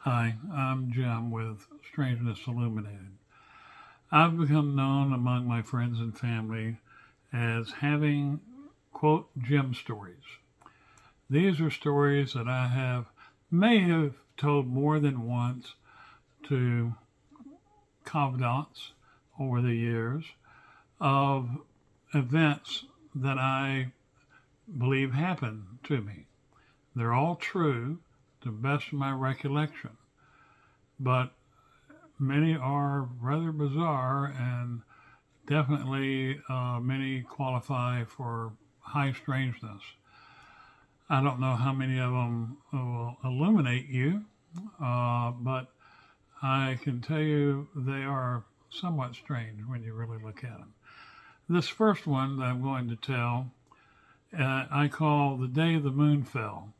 Hi, I'm Jim with Strangeness Illuminated. I've become known among my friends and family as having, quote, Jim stories. These are stories that may have told more than once to confidants over the years of events that I believe happened to me. They're all true to the best of my recollection, but many are rather bizarre and definitely many qualify for high strangeness. I don't know how many of them will illuminate you, but I can tell you they are somewhat strange when you really look at them. This first one that I'm going to tell, I call The Day the Moon Fell.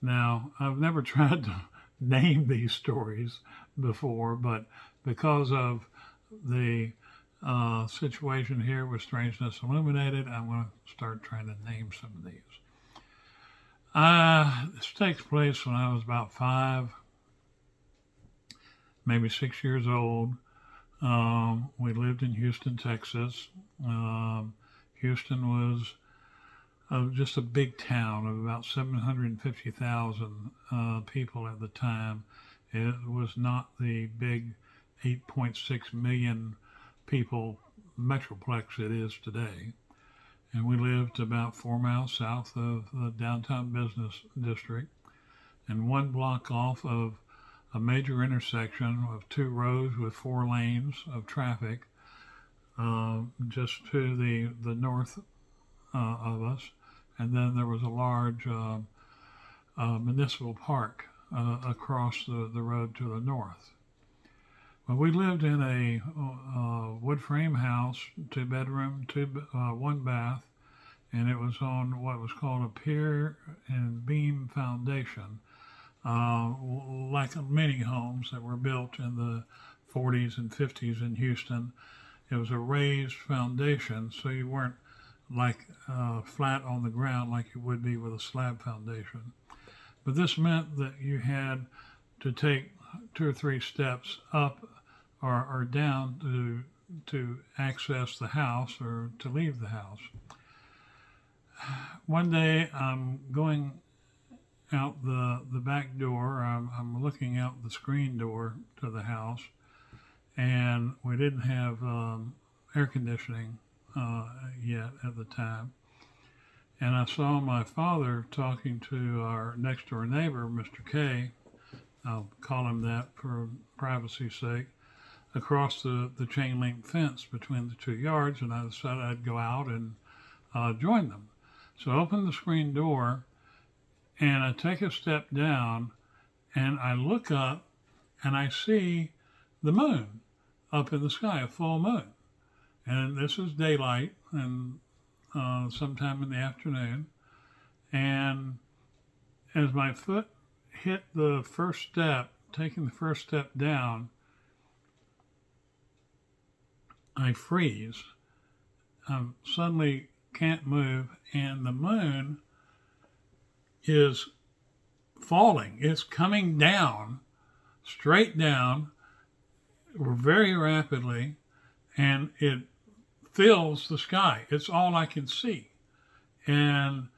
Now, I've never tried to name these stories before, but because of the situation here with Strangeness Illuminated, I'm going to start trying to name some of these. This takes place when I was about 5, maybe 6 years old. We lived in Houston, Texas. Houston was just a big town of about 750,000 people at the time. It was not the big 8.6 million people metroplex it is today. And we lived about 4 miles south of the downtown business district and one block off of a major intersection of two roads with 4 lanes of traffic just to the north of us. And then there was a large municipal park across the road to the north. Well, we lived in a wood frame house, 2 bedroom, one bath, and it was on what was called a pier and beam foundation, like many homes that were built in the 40s and 50s in Houston. It was a raised foundation, so you weren't like flat on the ground like you would be with a slab foundation. But this meant that you had to take 2 or 3 steps up or down to access the house or to leave the house. One day I'm going out the back door. I'm looking out the screen door to the house, and we didn't have air conditioning yet at the time. And I saw my father talking to our next door neighbor, Mr. K. I'll call him that for privacy's sake, across the chain link fence between the 2 yards, and I decided I'd go out and join them. So I open the screen door and I take a step down and I look up and I see the moon up in the sky, a full moon. And this is daylight and sometime in the afternoon. And as my foot hit the first step, taking the first step down, I freeze. I suddenly can't move, and the moon is falling. It's coming down, straight down, very rapidly, and it fills the sky. It's all I can see. And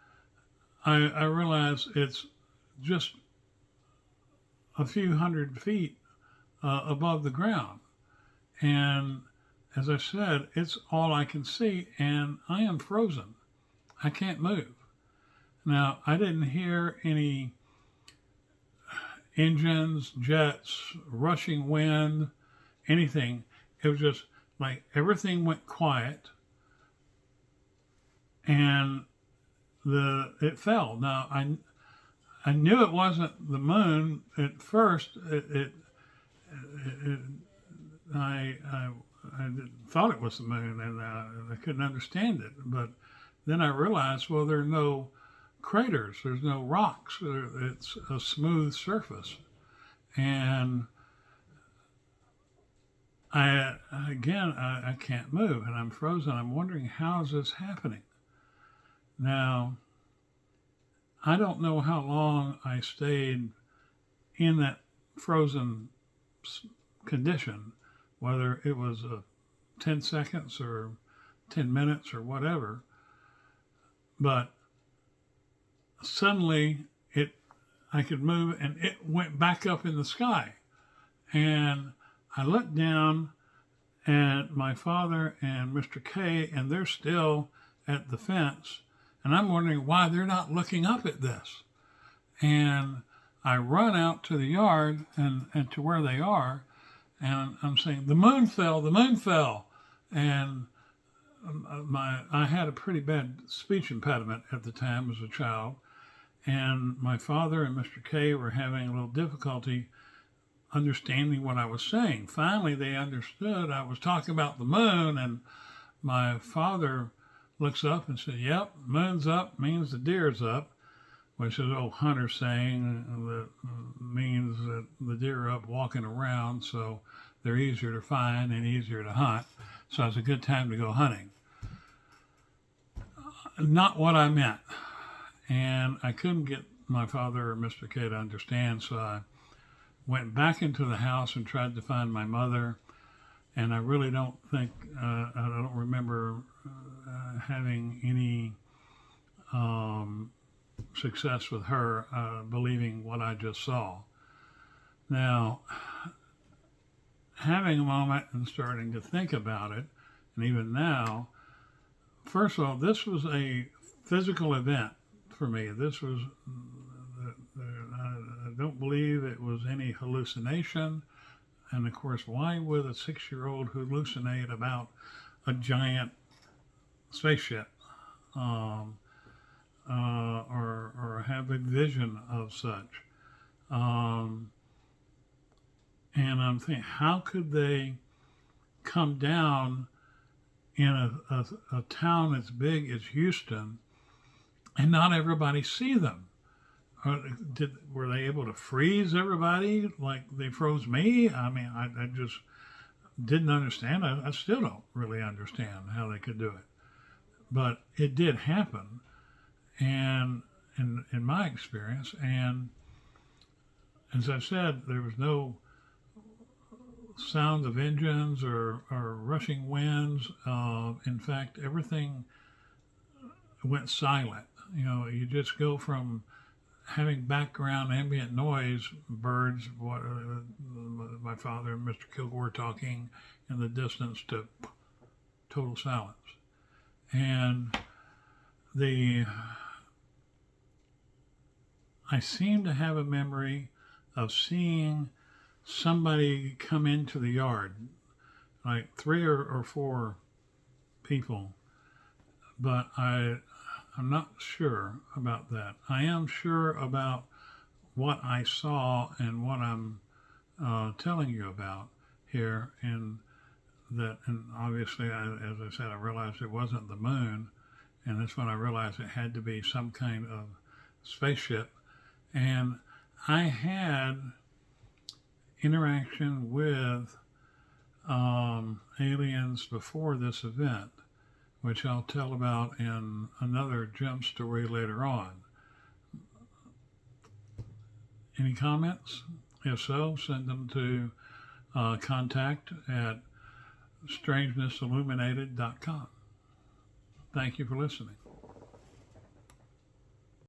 I realize it's just a few hundred feet above the ground. And as I said, it's all I can see, and I am frozen. I can't move. Now, I didn't hear any engines, jets, rushing wind, anything. It was just like everything went quiet, and it fell. Now, I knew it wasn't the moon at first. I thought it was the moon, and I couldn't understand it. But then I realized, well, there are no craters, there's no rocks. It's a smooth surface, and I can't move, and I'm frozen. I'm wondering, how is this happening? Now, I don't know how long I stayed in that frozen condition, whether it was 10 seconds or 10 minutes or whatever. But suddenly I could move and it went back up in the sky. And I looked down at my father and Mr. K, and they're still at the fence. And I'm wondering why they're not looking up at this. And I run out to the yard and to where they are, and I'm saying, the moon fell, the moon fell. And I had a pretty bad speech impediment at the time as a child. And my father and Mr. K were having a little difficulty understanding what I was saying. Finally, they understood I was talking about the moon, and my father looks up and said, yep, moon's up means the deer's up, which is an old hunter saying that means that the deer are up walking around, so they're easier to find and easier to hunt. So it's a good time to go hunting. Not what I meant. And I couldn't get my father or Mr. K to understand, so I went back into the house and tried to find my mother. And I really don't think, I don't remember having any success with her believing what I just saw. Now, having a moment and starting to think about it, and even now, first of all, this was a physical event for me. This was, I don't believe it was any hallucination. And of course, why would a 6-year-old hallucinate about a giant spaceship or have a vision of such? And I'm thinking, how could they come down in a town as big as Houston and not everybody see them? Were they able to freeze everybody like they froze me? I mean, I just didn't understand. I still don't really understand how they could do it. But it did happen, and in my experience, and as I said, there was no sound of engines or rushing winds. In fact, everything went silent. You know, you just go from having background ambient noise, birds, my father and Mr. Kilgore talking in the distance, to total silence. And I seem to have a memory of seeing somebody come into the yard, like 3 or 4 people, but I'm not sure about that. I am sure about what I saw and what I'm telling you about here, and obviously, as I said, I realized it wasn't the moon, and that's when I realized it had to be some kind of spaceship. And I had interaction with aliens before this event, which I'll tell about in another gem story later on. Any comments? If so, send them to contact@strangenessilluminated.com. Thank you for listening.